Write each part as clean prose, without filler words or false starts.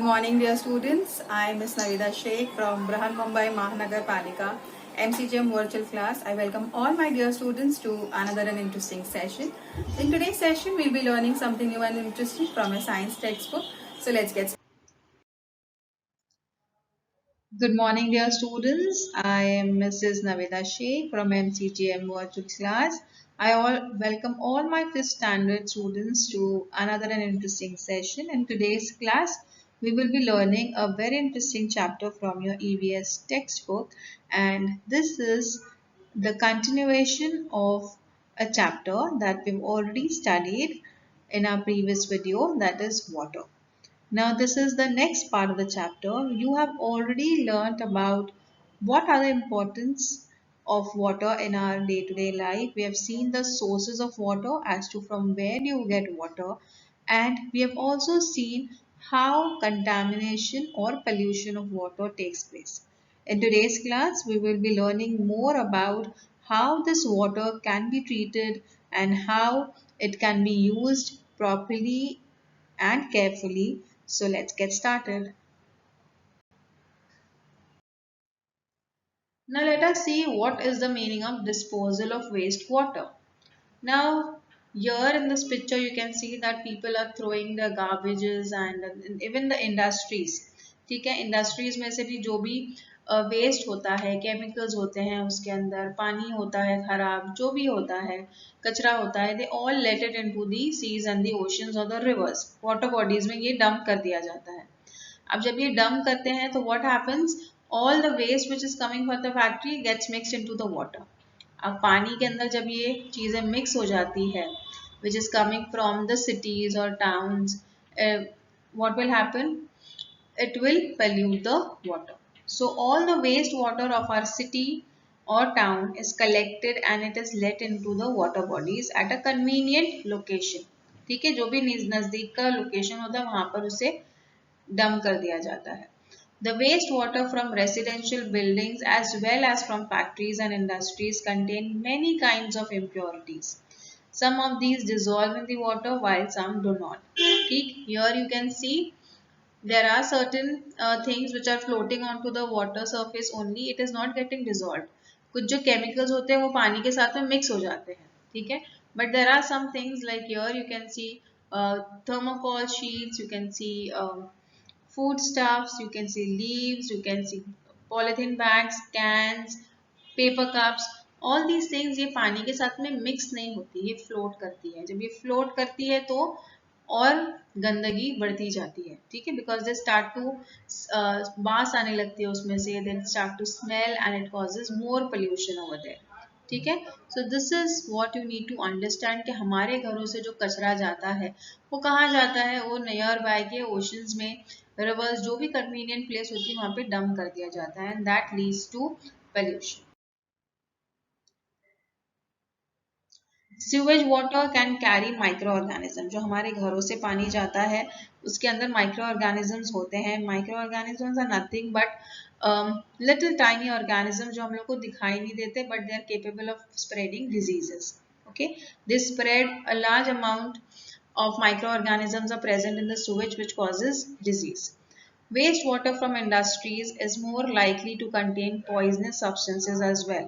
morning, dear students. I am Ms. Navida Sheikh from Brahan Mumbai Mahanagar Palika MCGM virtual class. I welcome all my dear students to another and interesting session. In today's session, we'll be learning something new and interesting from a science textbook. So let's get started. Good morning, dear students. I am Mrs. Navida Sheikh from MCGM virtual class. Welcome all my 5th standard students to another and interesting session. In today's class, we will be learning a very interesting chapter from your EVS textbook, and this is the continuation of a chapter that we've already studied in our previous video, that is water. Now this is the next part of the chapter. You have already learnt about what are the importance of water in our day-to-day life. We have seen the sources of water as to from where you get water, and we have also seen how contamination or pollution of water takes place. In today's class, we will be learning more about how this water can be treated and how it can be used properly and carefully. So let's get started. Now let us see what is the meaning of disposal of wastewater. Now here in this picture you can see that people are throwing the garbages and even the industries. ठीक है, industries में से भी जो भी waste होता है, chemicals होते हैं उसके अंदर, पानी होता है खराब, जो भी होता है, कचरा होता है, they all let it into the seas and the oceans और द रिवर्स, वाटर बॉडीज में ये डंप कर दिया जाता है। अब जब ये डंप करते हैं तो what happens, all the waste which is coming from the factory gets mixed into the water. अब पानी के अंदर जब ये चीजें मिक्स हो जाती है which is coming from the cities or towns, what will happen? It will pollute the water. So all the waste water of our city or town is collected and it is let into the water bodies at a convenient location. ठीक है, जो भी नजदीक का location होता है वहां पर उसे डंप कर दिया जाता है। The wastewater from residential buildings as well as from factories and industries contain many kinds of impurities. Some of these dissolve in the water while some do not. Here you can see there are certain things which are floating onto the water surface only. It is not getting dissolved. कुछ जो chemicals होते हैं वो पानी के साथ में mix हो जाते हैं, ठीक है? But there are some things like here you can see thermocol sheets, you can see foodstuffs, you can see leaves, you can see polythene bags, cans, paper cups, all these things ये पानी के साथ में mix नहीं होती, ये float करती है। जब ये float करती है तो और गंदगी बढ़ती जाती है, ठीक है, because they start to बास आने लगती है उसमें से, then start to smell and it causes more pollution over there, ठीक है। So this is what you need to understand कि हमारे घरों से जो कचरा जाता है वो कहाँ जाता है, वो नियर बाय के ओशंस में, रिवर्स, जो भी कन्वीनियंट प्लेस होती है वहां पे डंप कर दिया जाता है and that leads to pollution. Sewage water can carry microorganism, जो हमारे घरों से पानी जाता है उसके अंदर माइक्रो ऑर्गेनिजम्स होते हैं। Microorganisms are nothing but little tiny organism जो हम लोग को दिखाई नहीं देते but they are capable of spreading diseases. Okay, they spread a large amount of microorganisms are present in the sewage which causes disease. Wastewater from industries is more likely to contain poisonous substances as well.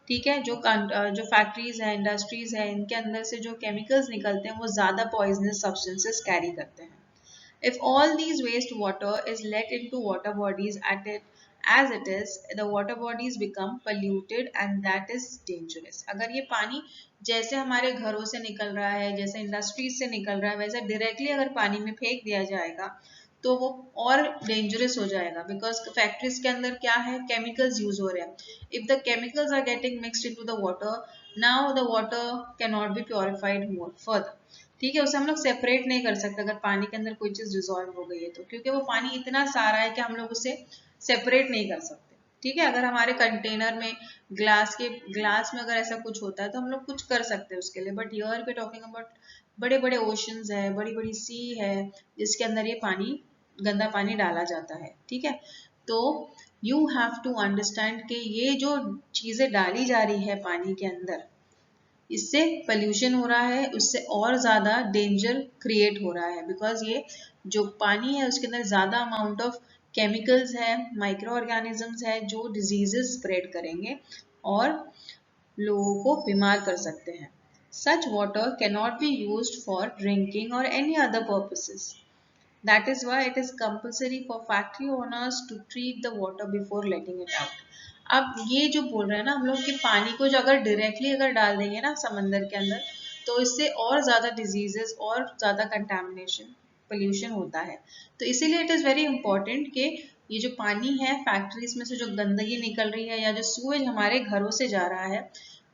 ठीक है, जो factories है, industries है, इनके अंदर से जो chemicals निकलते हैं वो ज्यादा पॉइजनस सब्सटेंसेस कैरी करते हैं। If all these waste water is let into water bodies as it is, the water bodies become polluted and that is dangerous. अगर ये पानी जैसे हमारे घरों से निकल रहा है, जैसे इंडस्ट्रीज से निकल रहा है, वैसे डायरेक्टली अगर पानी में फेंक दिया जाएगा तो वो और डेंजरस हो जाएगा, बिकॉज फैक्ट्रीज के अंदर क्या है, केमिकल्स यूज हो रहे हैं। If the chemicals are getting mixed into the water, now the water can not be purified more further, ठीक है, उसे हम लोग सेपरेट नहीं कर सकते अगर पानी के अंदर कोई चीज डिजोल्व हो गई है तो, क्योंकि वो पानी इतना सारा है कि हम लोग उसे सेपरेट नहीं कर सकते, ठीक है। अगर हमारे कंटेनर में ग्लास में अगर ऐसा कुछ होता है तो हम लोग कुछ कर सकते हैं उसके लिए, but here we talking about बड़े बड़े ओशंस है, बड़ी बड़ी सी है जिसके अंदर ये पानी, गंदा पानी डाला जाता है, ठीक है। तो यू हैव टू अंडरस्टैंड कि ये जो चीजें डाली जा रही है पानी के अंदर, इससे पोल्यूशन हो रहा है, उससे और ज्यादा डेंजर क्रिएट हो रहा है, बिकॉज ये जो पानी है उसके अंदर ज़्यादा अमाउंट ऑफ केमिकल्स है, माइक्रो ऑर्गेनिजम्स है जो डिजीजेस स्प्रेड करेंगे और लोगों को बीमार कर सकते हैं. Such water cannot be used for drinking or any other purposes. That is why it is compulsory for factory owners to treat the water before letting it out. अब ये जो बोल रहे हैं ना हम लोग कि पानी को जो अगर डायरेक्टली अगर डाल देंगे ना समंदर के अंदर तो इससे और ज़्यादा डिजीजेस और ज़्यादा कंटामिनेशन पोल्यूशन होता है. तो इसीलिए इट इज़ वेरी इंपॉर्टेंट कि ये जो पानी है फैक्ट्रीज में से जो गंदगी निकल रही है या जो सूएज हमारे घरों से जा रहा है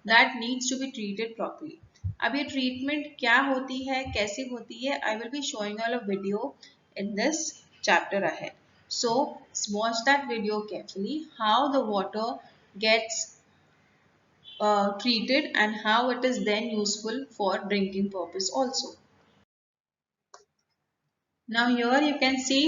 that needs to be treated properly. अब ये ट्रीटमेंट क्या होती है, कैसे होती है, I will be showing all a video in this chapter ahead. So watch that video carefully how the water gets treated and how it is then useful for drinking purpose also. Now here you can see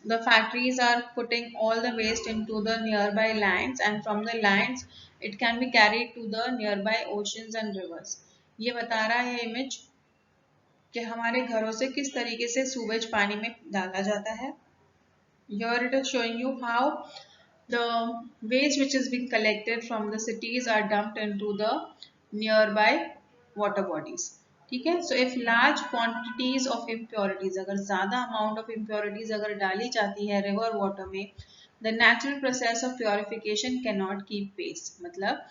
the factories are putting all the waste into the nearby lands and from the lands it can be carried to the nearby oceans and rivers. ये बता रहा है image कि हमारे घरों से किस तरीके से सूवेज पानी में डाला जाता है. Here it is showing you how the waste which is being collected from the cities are dumped into the nearby water bodies. ठीक है. So if large quantities of impurities अगर ज़्यादा amount of impurities अगर डाली जाती है river water में the natural process of purification cannot keep pace. मतलब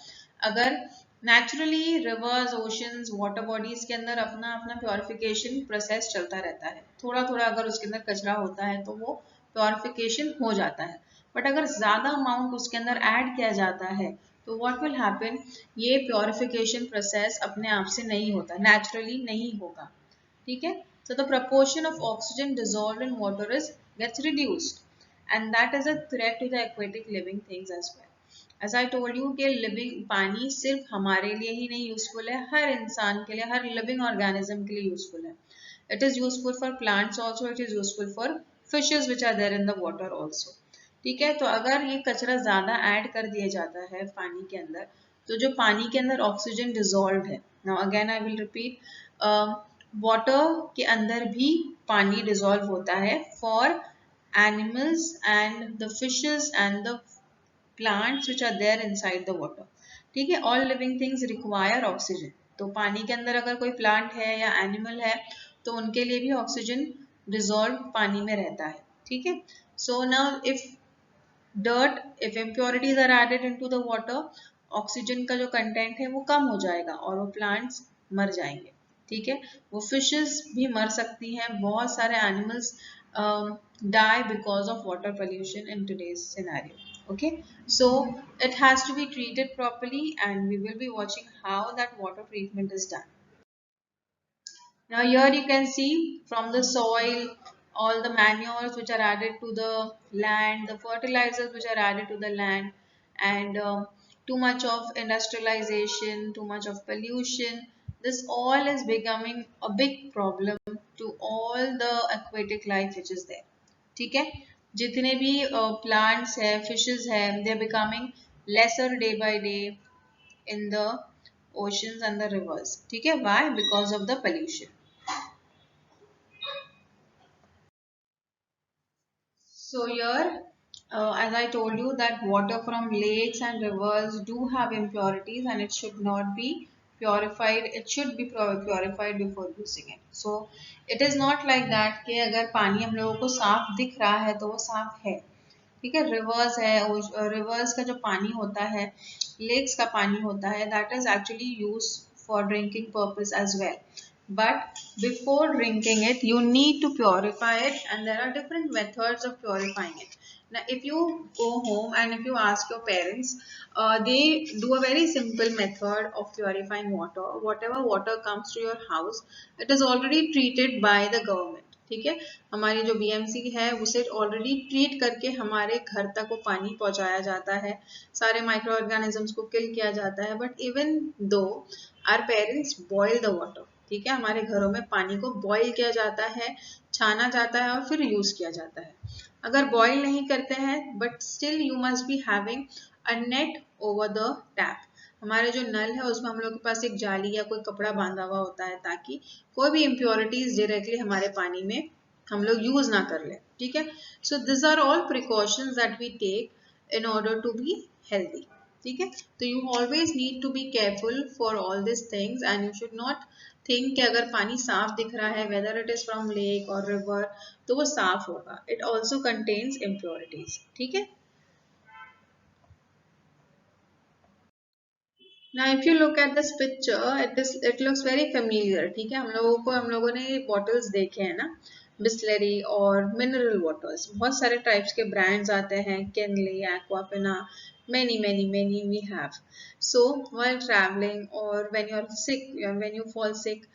अगर naturally reverse oceans water bodies के अंदर अपना अपना प्योरिफिकेशन प्रोसेस चलता रहता है. थोड़ा थोड़ा अगर उसके अंदर कचरा होता है तो वो प्योरिफिकेशन हो जाता है. बट अगर ज़्यादा अमाउंट उसके अंदर ऐड किया जाता है तो व्हाट विल हैपन, ये प्योरिफिकेशन प्रोसेस अपने आप से नहीं होता, नेचुरली नहीं होगा. ठीक है. So the proportion of oxygen dissolved in water is gets reduced and that is a threat to the aquatic living things as well. As I told you कि लिविंग पानी सिर्फ हमारे लिए ही नहीं यूजफुल है, हर इंसान के लिए, हर लिविंग ऑर्गेनिज्म के लिए यूजफुल है. It is useful for plants also, it is useful for fishes which are there in the water also. ठीक है. तो अगर ये कचरा ज्यादा ऐड कर दिया जाता है पानी के अंदर तो जो पानी के अंदर ऑक्सीजन डिजॉल्व है, now again I will repeat, water के अंदर भी पानी डिजॉल्व होता है for animals and the fishes and the plants which are there inside the water. ठीक है. all living things require oxygen. तो पानी के अंदर अगर कोई प्लांट है या एनिमल है तो उनके लिए भी ऑक्सीजन डिजॉल्व पानी में रहता है. ठीक है. So now if impurities are added into the water, oxygen का जो कंटेंट है वो कम हो जाएगा और वो प्लांट्स मर जाएंगे. ठीक है. वो फिशेस भी मर सकती हैं, बहुत सारे animals die because of water pollution in today's scenario. Okay, so it has to be treated properly and we will be watching how that water treatment is done. Now here you can see from the soil all the manures which are added to the land, the fertilizers which are added to the land, and too much of industrialization, too much of pollution. This all is becoming a big problem to all the aquatic life which is there. ठीक है. जितने भी plants है, fishes है, they are becoming lesser day by day in the oceans and the rivers. ठीक है. Why? Because of the pollution. So here, as I told you that water from lakes and rivers do have impurities and it should not be purified. It should be purified before using it. So it is not like that कि अगर पानी हम लोगों को साफ दिख रहा है तो वो साफ है. ठीक है. रिवर्स है, रिवर्स का जो पानी होता है, लेक्स का पानी होता है, that is actually use for drinking purpose as well. But before drinking it, you need to purify it, and there are different methods of purifying it. Now, if you go home and if you ask your parents, they do a very simple method of purifying water. Whatever water comes to your house, it is already treated by the government. ठीक है. हमारी जो BMC है उसे already treat करके हमारे घर तक वो पानी पहुंचाया जाता है, सारे माइक्रो ऑर्गेनिजम्स को किल किया जाता है. But even though our parents boil the water. ठीक है. हमारे घरों में पानी को बॉईल किया जाता है, छाना जाता है और फिर यूज किया जाता है. अगर बॉईल नहीं करते हैं but still you must be having a net over the tap. हमारे जो नल है उसमें हम लोग के पास एक जाली या कोई कपड़ा बांधा हुआ होता है ताकि कोई भी इम्प्योरिटीज डायरेक्टली हमारे पानी में हम लोग यूज ना कर ले, ठीक है। So this are all precautions that we take in order to be healthy, ठीक है। तो you always need to be careful for all this things and you should not think कि अगर पानी साफ दिख रहा है whether it is from lake और रिवर तो वो साफ होगा, इट ऑल्सो कंटेन्स इम्प्योरिटीज, ठीक है। Now if you look at this picture, it looks very familiar, ठीक है। हम लोगों ने ये बॉटल्स देखे हैं ना, बिस्लरी और मिनरल वाटर्स, बहुत सारे टाइप्स के ब्रांड्स आते हैं, Kinley, Aquafina, many we have. So while traveling or when you're sick, when you fall sick,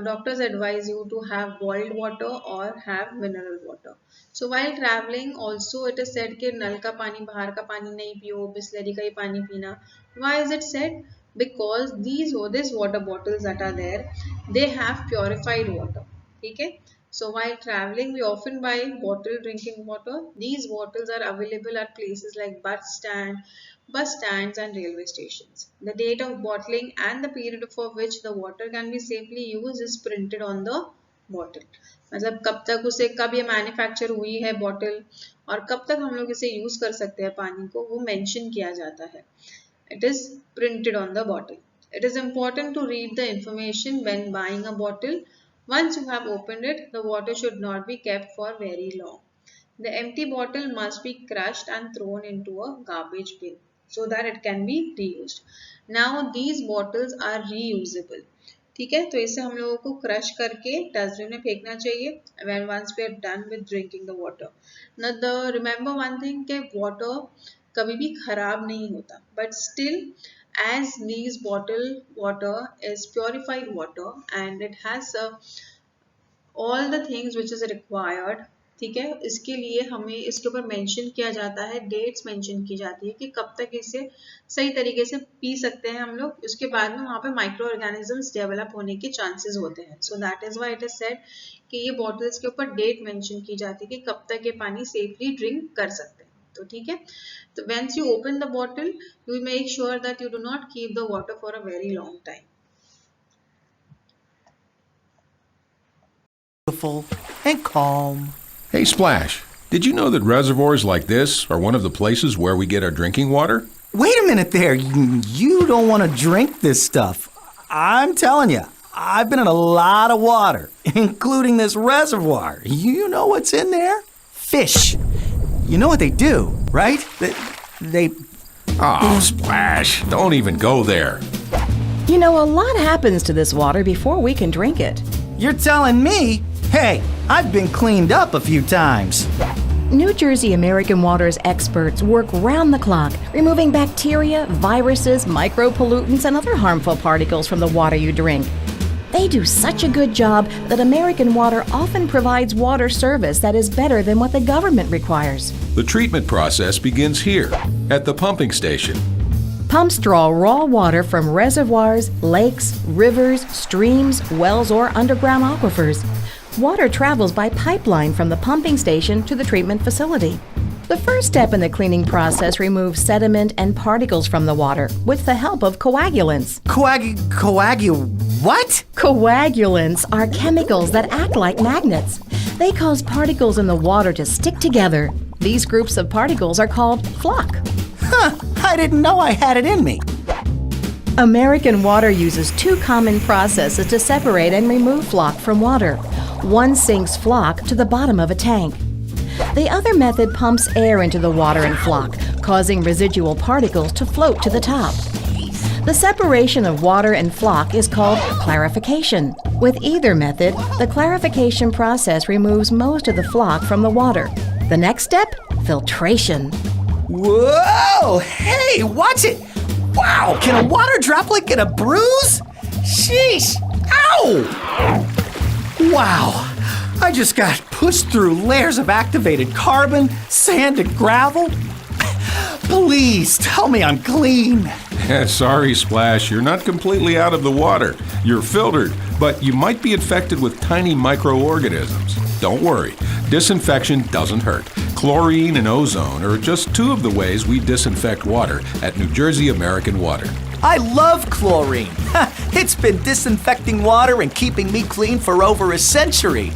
doctors advise you to have boiled water or have mineral water. So while traveling also it is said कि नल का पानी, बाहर का पानी नहीं पियो, बिस्लरी का ही पानी पीना. Why is it said? Because these water bottles that are there, they have purified water, ठीक है। So while traveling we often buy bottled drinking water. These bottles are available at places like bus stands and railway stations. The date of bottling and the period for which the water can be safely used is printed on the bottle. मतलब कब तक उसे, कब ये manufacture हुई है bottle और कब तक हम लोग इसे यूज कर सकते हैं पानी को, वो मेंशन किया जाता है. It is printed on the bottle. It is important to read the information when buying a bottle. Once you have opened it, the water should not be kept for very long. The empty bottle must be crushed and thrown into a garbage bin so that it can be reused. Now these bottles are reusable. ठीक है, तो इसे हम लोगों को crush करके dustbin में फेंकना चाहिए when once we are done with drinking the water. Now remember one thing कि water कभी भी खराब नहीं होता, but still as these bottle water is purified water and it has all the things which is required, ठीक है। इसके लिए हमें इसके ऊपर मेंशन किया जाता है, डेट्स मेंशन की जाती है कि कब तक इसे सही तरीके से पी सकते हैं हम लोग, उसके बाद में वहाँ पे माइक्रो ऑर्गेनिजम्स डेवलप होने के चांसेस होते हैं. So that is why it is said कि ये बॉटल्स के ऊपर डेट मेंशन की जाती है कि कब तक ये पानी सेफली ड्रिंक कर सकते हैं. तो ठीक है, तो once you open the bottle, you make sure that you do not keep the water for a very long time. Beautiful and calm. Hey Splash, did you know that reservoirs like this are one of the places where we get our drinking water? Wait a minute there. You don't want to drink this stuff. I'm telling you, I've been in a lot of water, including this reservoir. You know what's in there? Fish. You know what they do, right? They Oh, Splash, don't even go there. You know, a lot happens to this water before we can drink it. You're telling me? Hey, I've been cleaned up a few times. New Jersey American Water's experts work round the clock, removing bacteria, viruses, micropollutants, and other harmful particles from the water you drink. They do such a good job that American Water often provides water service that is better than what the government requires. The treatment process begins here, at the pumping station. Pumps draw raw water from reservoirs, lakes, rivers, streams, wells, or underground aquifers. Water travels by pipeline from the pumping station to the treatment facility. The first step in the cleaning process removes sediment and particles from the water with the help of coagulants. What? Coagulants are chemicals that act like magnets. They cause particles in the water to stick together. These groups of particles are called floc. Huh, I didn't know I had it in me. American Water uses two common processes to separate and remove floc from water. One sinks floc to the bottom of a tank. The other method pumps air into the water and floc, causing residual particles to float to the top. The separation of water and floc is called clarification. With either method, the clarification process removes most of the floc from the water. The next step? Filtration. Whoa! Hey, watch it! Wow, can a water droplet get a bruise? Sheesh! Ow! Wow, I just got pushed through layers of activated carbon, sand, and gravel. Please tell me I'm clean. Sorry, Splash, you're not completely out of the water. You're filtered, but you might be infected with tiny microorganisms. Don't worry, disinfection doesn't hurt. Chlorine and ozone are just two of the ways we disinfect water at New Jersey American Water. I love chlorine. It's been disinfecting water and keeping me clean for over a century.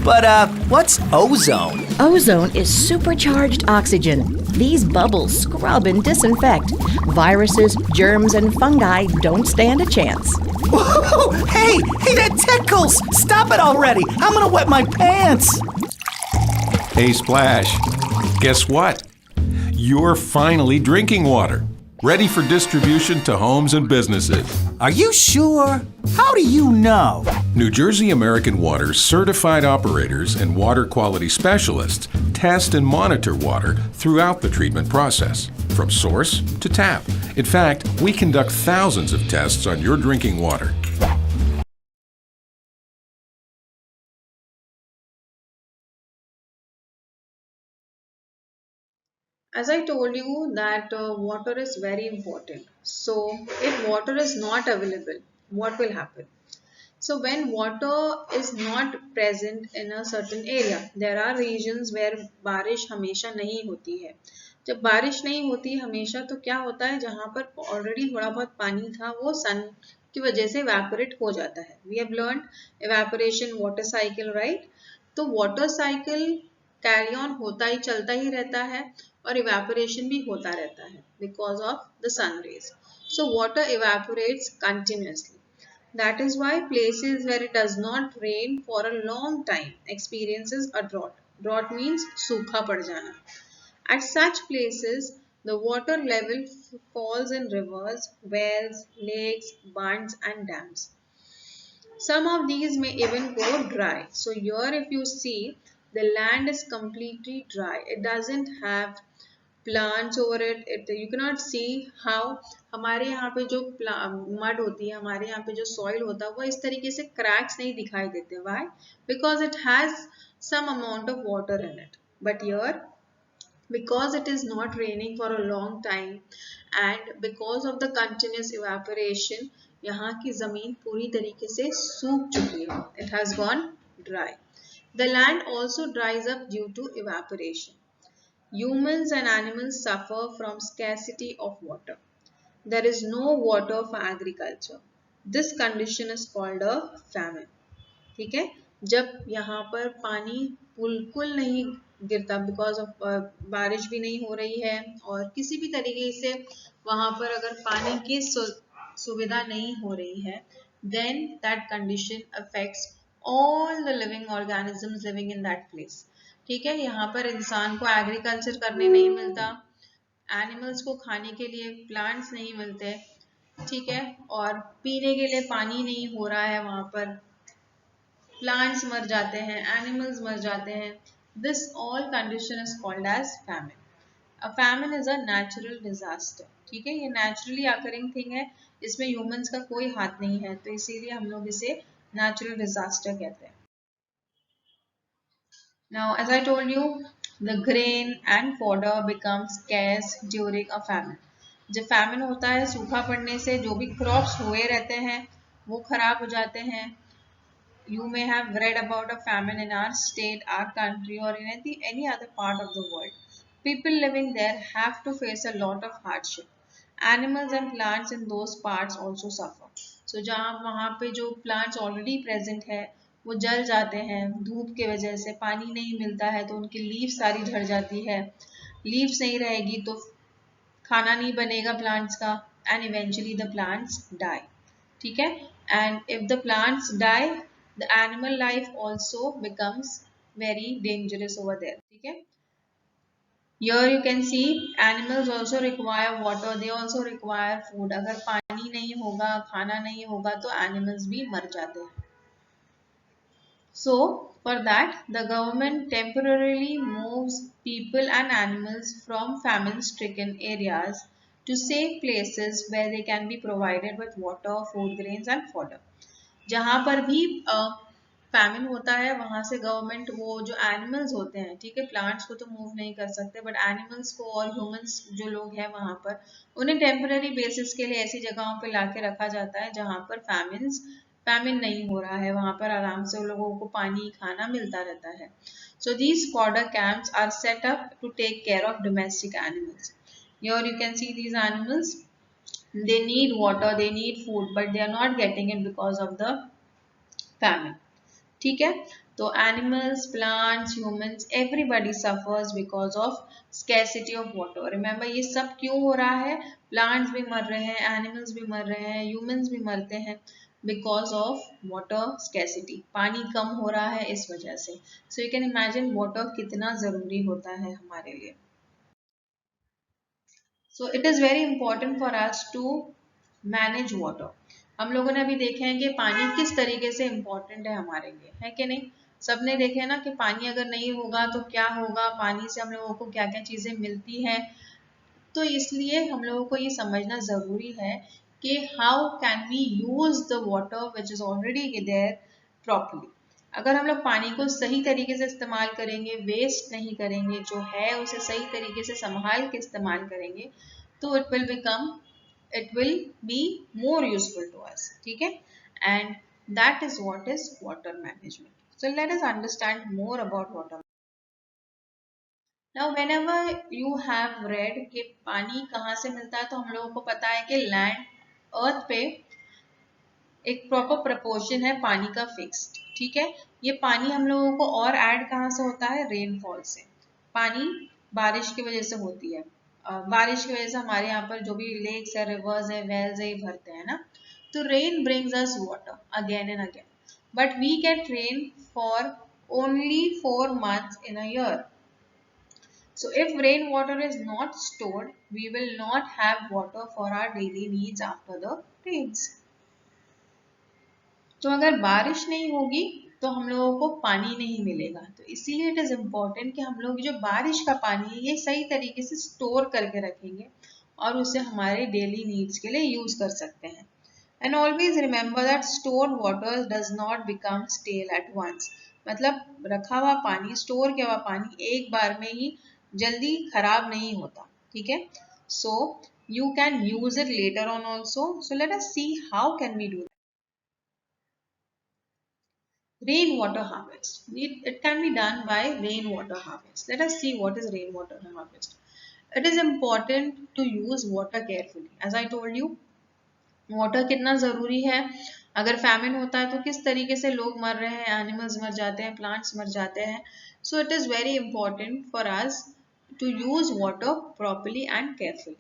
But what's ozone? Ozone is supercharged oxygen. These bubbles scrub and disinfect. Viruses, germs, and fungi don't stand a chance. Whoa, hey, that tickles! Stop it already! I'm gonna wet my pants! Hey, Splash, guess what? You're finally drinking water, ready for distribution to homes and businesses. Are you sure? How do you know? New Jersey American Water's certified operators and water quality specialists test and monitor water throughout the treatment process, from source to tap. In fact, we conduct thousands of tests on your drinking water. As I told you that water is very important. So if water is not available, what will happen? So when water is not present in a certain area, there are regions where बारिश हमेशा नहीं होती है. जब बारिश नहीं होती हमेशा तो क्या होता है, जहाँ पर ऑलरेडी थोड़ा बहुत पानी था वो सन की वजह से evaporate हो जाता है. We have learned evaporation water cycle, right? तो water cycle carry on होता ही चलता ही रहता है और evaporation भी होता रहता है because of the sun rays. So water evaporates continuously. That is why places where it does not rain for a long time experiences a drought. Drought means सूखा पड़ जाना. At such places, the water level falls in rivers, wells, lakes, bunds and dams. Some of these may even go dry. So here if you see, the land is completely dry. It doesn't have plants over it. You cannot see how हमारे यहाँ पे जो mud होती है, हमारे यहाँ पे जो soil होता है वो इस तरीके से cracks नहीं दिखाई देते. Why? Because it has some amount of water in it. But here, because it is not raining for a long time and because of the continuous evaporation, यहाँ की ज़मीन पूरी तरीके से सूख चुकी है. It has gone dry. The land also dries up due to evaporation. Humans and animals suffer from scarcity of water. There is no water for agriculture. This condition is called a famine. ठीक है, जब यहाँ पर पानी बिल्कुल नहीं गिरता because of बारिश भी नहीं हो रही है और किसी भी तरीके से वहाँ पर अगर पानी की सुविधा नहीं हो रही है, then that condition affects all the living organisms living in that place. ठीक है, यहाँ पर इंसान को एग्रीकल्चर करने नहीं मिलता, एनिमल्स को खाने के लिए प्लांट्स नहीं मिलते, ठीक है, और पीने के लिए पानी नहीं हो रहा है, वहाँ पर प्लांट्स मर जाते हैं, एनिमल्स मर जाते हैं. This all condition is called as famine. A famine is a natural disaster. ठीक है, ये naturally occurring thing है, इसमें humans का कोई हाथ नहीं है, तो इसीलिए हम लोग इसे natural disaster कहते हैं. Now, as I told you, the grain and fodder becomes scarce during a famine. जब famine होता है, सूखा पड़ने से जो भी crops हुए रहते हैं वो खराब हो जाते हैं. You may have read about a famine in our state, our country, or in any other part of the world. People living there have to face a lot of hardship. Animals and plants in those parts also suffer. So जहाँ वहाँ पे जो plants already present है वो जल जाते हैं धूप के वजह से, पानी नहीं मिलता है तो उनकी leaves सारी झड़ जाती है. Leaves नहीं रहेगी तो खाना नहीं बनेगा plants का, and eventually the plants die. ठीक है, and if the plants die, the animal life also becomes very dangerous over there. ठीक है, here you can see animals also require water, they also require food. अगर पानी नहीं होगा, खाना नहीं होगा तो animals भी मर जाते हैं. So for that the government temporarily moves people and animals from famine stricken areas to safe places where they can be provided with water, food grains and fodder. जहाँ पर भी फैमिन होता है वहाँ से गवर्नमेंट वो जो एनिमल्स होते हैं, ठीक है, प्लांट्स को तो मूव नहीं कर सकते बट एनिमल्स को और ह्यूमंस जो लोग हैं वहाँ पर उन्हें टेम्पररी बेसिस के लिए ऐसी जगहों पे लाके रखा जाता है जहाँ पर फैमिन नहीं हो रहा है, वहाँ पर आराम से उन लोगों को पानी खाना मिलता रहता है. So these fodder camps are set up to take care of domestic animals. Here you can see these animals. they need water, they need food, but they are not getting it because of the famine. ठीक है, तो animals, plants, humans, everybody suffers because of scarcity of water. Remember ये सब क्यों हो रहा है? Plants भी मर रहे हैं, animals भी मर रहे हैं, humans भी मरते हैं because of water scarcity. पानी कम हो रहा है इस वजह से. So you can imagine water कितना जरूरी होता है हमारे लिए. So it is very important for us to manage water. हम लोगों ने अभी देखे हैं कि पानी किस तरीके से इम्पोर्टेंट है हमारे लिए, है कि नहीं? सबने देखे है ना कि पानी अगर नहीं होगा तो क्या होगा, पानी से हम लोगों को क्या क्या चीजें मिलती हैं. तो इसलिए हम लोगों को ये समझना जरूरी है कि how can we use the water which is already there properly. अगर हम लोग पानी को सही तरीके से इस्तेमाल करेंगे, वेस्ट नहीं करेंगे, जो है उसे सही तरीके से संभाल के इस्तेमाल करेंगे, तो it will be more useful to us. ठीक है, and that is what is water management. So let us understand more about water. Now whenever you have read कि पानी कहाँ से मिलता है, तो हम लोगों को पता है कि लैंड अर्थ पे एक प्रॉपर प्रपोर्शन है पानी का फिक्स्ड. ठीक है, ये पानी हम लोगों को और ऐड कहाँ से होता है? रेनफॉल से. पानी बारिश की वजह से होती है. बारिश की वजह से हमारे यहाँ पर जो भी लेक्स है, रिवर्स है, वेल्स है, ये भरते हैं ना. तो rain brings us water again and again, but we get rain for only 4 months in a year. So if rainwater is not stored, we will not have water for our daily needs after the rains. तो अगर बारिश नहीं होगी तो हम लोगों को पानी नहीं मिलेगा. तो इसीलिए इट इज इम्पोर्टेंट कि हम लोग जो बारिश का पानी है ये सही तरीके से स्टोर करके रखेंगे और उसे हमारे डेली नीड्स के लिए यूज कर सकते हैं. And always remember that stored water does not become stale at once. मतलब रखा हुआ पानी, स्टोर किया हुआ पानी एक बार में ही जल्दी खराब नहीं होता. ठीक है, सो you can use it later on also. So let us see how can we do that. Rainwater harvest. It can be done by rainwater harvest. Let us see what is rainwater harvest. It is important to use water carefully. As I told you, water कितना ज़रूरी है. अगर famine होता है तो किस तरीके से लोग मर रहे हैं, animals मर जाते हैं, plants मर जाते हैं. So it is very important for us to use water properly and carefully.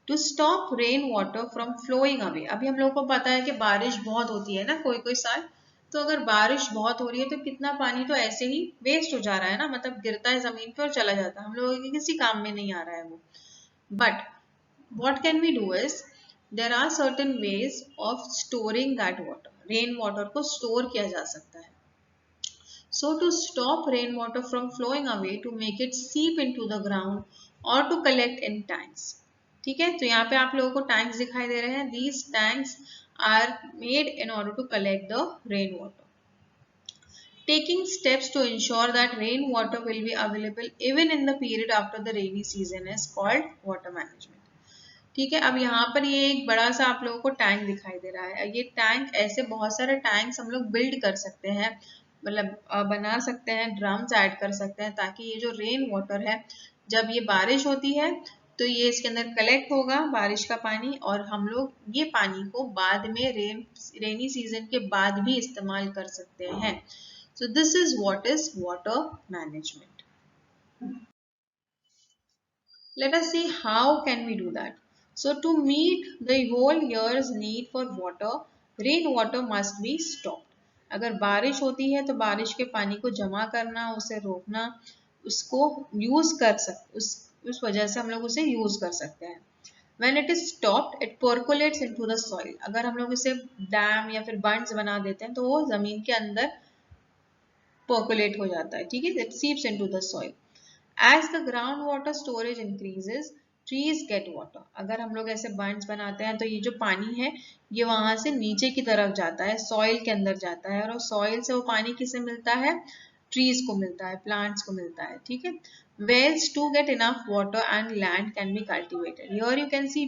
To stop rainwater from flowing away. अभी हम लोग को पता है कि बारिश बहुत होती है ना कोई कोई साल. तो अगर बारिश बहुत हो रही है तो कितना पानी तो ऐसे ही वेस्ट हो जा रहा है ना, मतलब गिरता है जमीन पे और चला जाता है, हम लोगों के किसी काम में नहीं आ रहा है वो. But what can we do is there are certain ways of storing that water. Rain water को स्टोर किया जा सकता है. So to stop rainwater from flowing away, to make it seep into the ground or to collect in tanks. ठीक है, तो यहाँ पे आप लोगों को टैंक्स दिखाई दे रहे हैं. These tanks are made in order to collect the rainwater. Taking steps to ensure that rainwater will be available even in the period after the rainy season is called water management. ठीक है, अब यहाँ पर ये एक बड़ा सा आप लोगों को टैंक दिखाई दे रहा है. ये टैंक, ऐसे बहुत सारे टैंक्स हम लोग बिल्ड कर सकते हैं, मतलब बना सकते हैं, ड्रम्स ऐड कर सकते हैं, ताकि ये जो रेन वाटर है जब ये बारिश होती है तो ये इसके अंदर कलेक्ट होगा बारिश का पानी, और हम लोग ये पानी को बाद में रेनी सीजन के बाद भी इस्तेमाल कर सकते हैं. So this is what is water management. Let us see how can we do that. So to meet the whole year's need for water, rainwater must be stopped. अगर बारिश होती है तो बारिश के पानी को जमा करना, उसे रोकना, उसको यूज कर उस वजह से हम लोग उसे यूज कर सकते हैं. When it is stopped, it percolates into the soil. अगर हम लोग इसे डैम या फिर बंड्स बना देते हैं तो वो जमीन के अंदर percolate हो जाता है. ठीक है, it seeps into the soil. As the groundwater storage increases, trees get water. अगर हम लोग ऐसे बंड्स बनाते हैं तो ये जो पानी है ये वहां से नीचे की तरफ जाता है, सॉइल के अंदर जाता है, और सॉइल से वो पानी किसे मिलता है? ट्रीज को मिलता है, प्लांट्स को मिलता है. ठीक है, wells to get enough water and land can be cultivated. Here you can see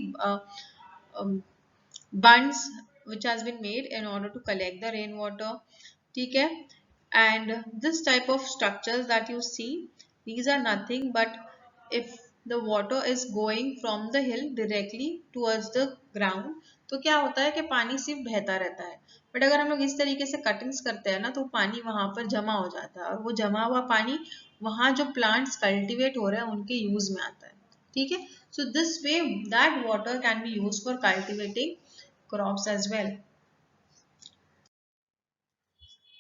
bunds which has been made in order to collect the rainwater. ठीक है, and this type of structures that you see, these are nothing but if the water is going from the hill directly towards the ground, तो क्या होता है कि पानी सिर्फ बहता रहता है। बट अगर हम लोग इस तरीके से कटिंग्स करते हैं ना, तो पानी वहां पर जमा हो जाता है, और वो जमा हुआ पानी वहां जो प्लांट्स कल्टीवेट हो रहे हैं उनके यूज में आता है। ठीक है, so this way that water can be use for cultivating crops as well.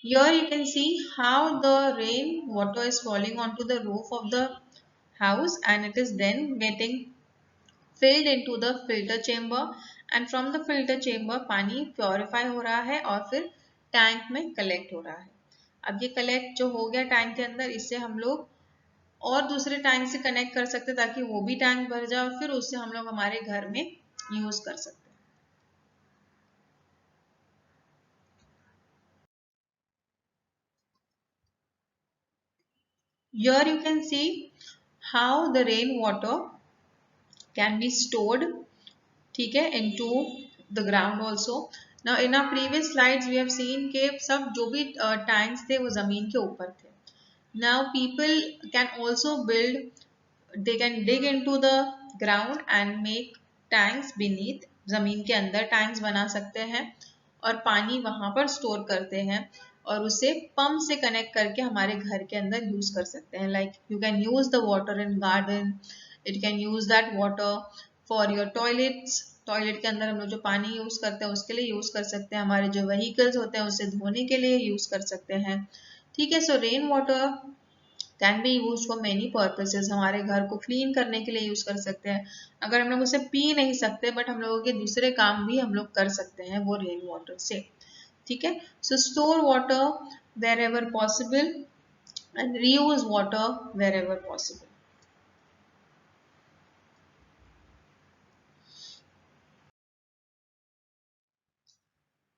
Here you can see how the rain water is falling onto the roof of the house, and it is then getting filled into the filter chamber, and from the filter chamber पानी purify हो रहा है और फिर tank में collect हो रहा है. अब ये कलेक्ट जो हो गया टैंक के अंदर, इससे हम लोग और दूसरे टैंक से कनेक्ट कर सकते हैं ताकि वो भी टैंक भर जाए और फिर उससे हम लोग हमारे घर में यूज कर सकते हैं. Here you can see how the rain water can be stored, ठीक है, into the ground also. Now in our previous slides we have seen कि सब जो भी tanks थे वो जमीन के ऊपर थे. Now people can also build, they can dig into the ground and make tanks beneath, जमीन के अंदर tanks बना सकते हैं और पानी वहां पर स्टोर करते हैं और उसे पंप से कनेक्ट करके हमारे घर के अंदर यूज कर सकते हैं. Like you can use the water in garden, it can use that water for your toilets. Toilet के अंदर हम लोग जो पानी यूज करते हैं उसके लिए यूज कर सकते हैं. हमारे जो व्हीकल्स होते हैं उसे धोने के लिए यूज कर सकते हैं. ठीक है, सो rain water can be use for many purposes. हमारे घर को क्लीन करने के लिए यूज कर सकते हैं. अगर हम लोग उसे पी नहीं सकते बट हम लोगों के दूसरे काम भी हम लोग कर सकते हैं वो रेन वाटर से. ठीक है, so store water wherever possible and reuse water wherever possible.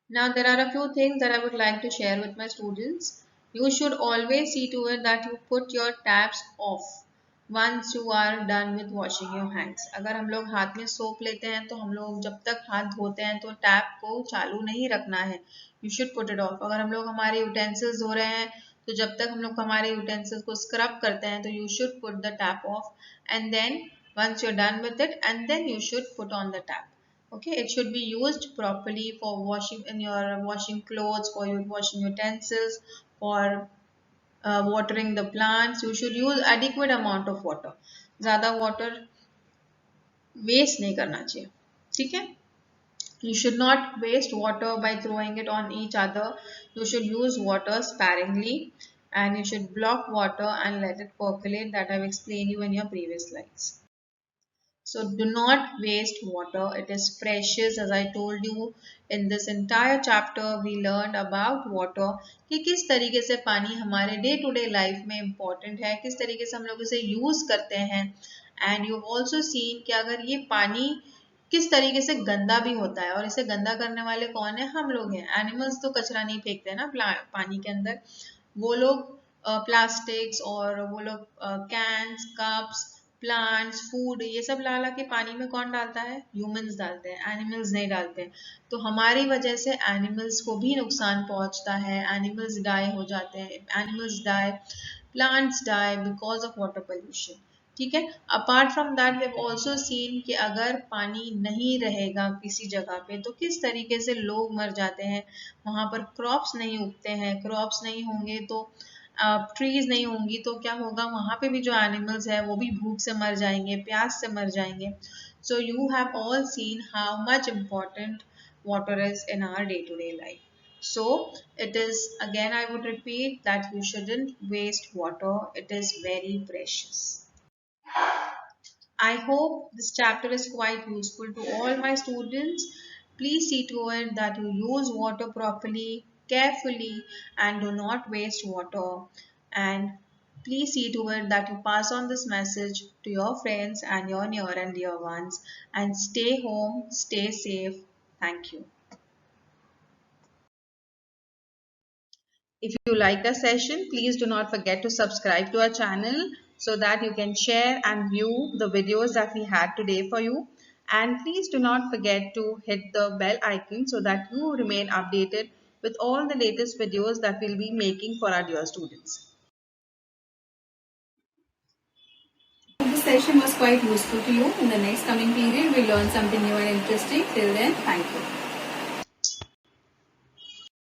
Now there are a few things that I would like to share with my students. You should always see to it that you put your taps off once you are done with washing your hands. अगर हम लोग हाथ में soap लेते हैं तो हम लोग जब तक हाथ धोते हैं तो टैप को चालू नहीं रखना है. You should put it off. अगर हम लोग हमारे utensils धो रहे हैं तो जब तक हम लोग हमारे utensils को scrub करते हैं तो you should put the tap off, and then once you're done with it, and then you should put on the tap. Okay, it should be used properly for washing in your washing clothes, for your washing utensils, for watering the plants. You should use adequate amount of water. ज़्यादा water waste नहीं करना चाहिए. ठीक है, you should not waste water by throwing it on each other. You should use water sparingly, and you should block water and let it percolate. That I've explained you in your previous slides. So do not waste water. It is precious. As I told you, in this entire chapter we learned about water, कि किस तरीके से पानी हमारे day to day life में important है, किस तरीके से हम लोग इसे यूज करते हैं. एंड यू ऑल्सो सीन कि अगर ये पानी किस तरीके से गंदा भी होता है, और इसे गंदा करने वाले कौन है, हम लोग हैं. एनिमल्स तो कचरा नहीं फेंकते ना पानी के अंदर. वो लोग प्लास्टिक्स और वो लोग कैंस, कप्स, प्लांट्स, फूड, ये सब ला ला के पानी में कौन डालता है, ह्यूमंस डालते हैं, एनिमल्स नहीं डालते हैं. तो हमारी वजह से एनिमल्स को भी नुकसान पहुंचता है. एनिमल्स डाई हो जाते हैं, animals die, plants die because of water pollution. ठीक है, apart from that we have also seen कि अगर पानी नहीं रहेगा किसी जगह पे तो किस तरीके से लोग मर जाते हैं. वहां पर क्रॉप्स नहीं उगते हैं. क्रॉप्स नहीं होंगे तो ट्रीज नहीं होंगी तो क्या होगा, वहां पे भी जो एनिमल्स है वो भी भूख से मर जाएंगे, प्यास से मर जाएंगे. So you have all seen how much important water is in our day to day life. So it is, again I would repeat that you shouldn't waste water. It is very precious. I hope this chapter is quite useful to all my students. Please see to it that you use water properly, carefully, and do not waste water. And please see to it that you pass on this message to your friends and your near and dear ones. And stay home, stay safe. Thank you. If you liked the session, please do not forget to subscribe to our channel so that you can share and view the videos that we had today for you. And please do not forget to hit the bell icon so that you remain updated with all the latest videos that we'll be making for our dear students. session was quite useful to you. In the next coming period, we'll learn something new and interesting. Till then, thank you.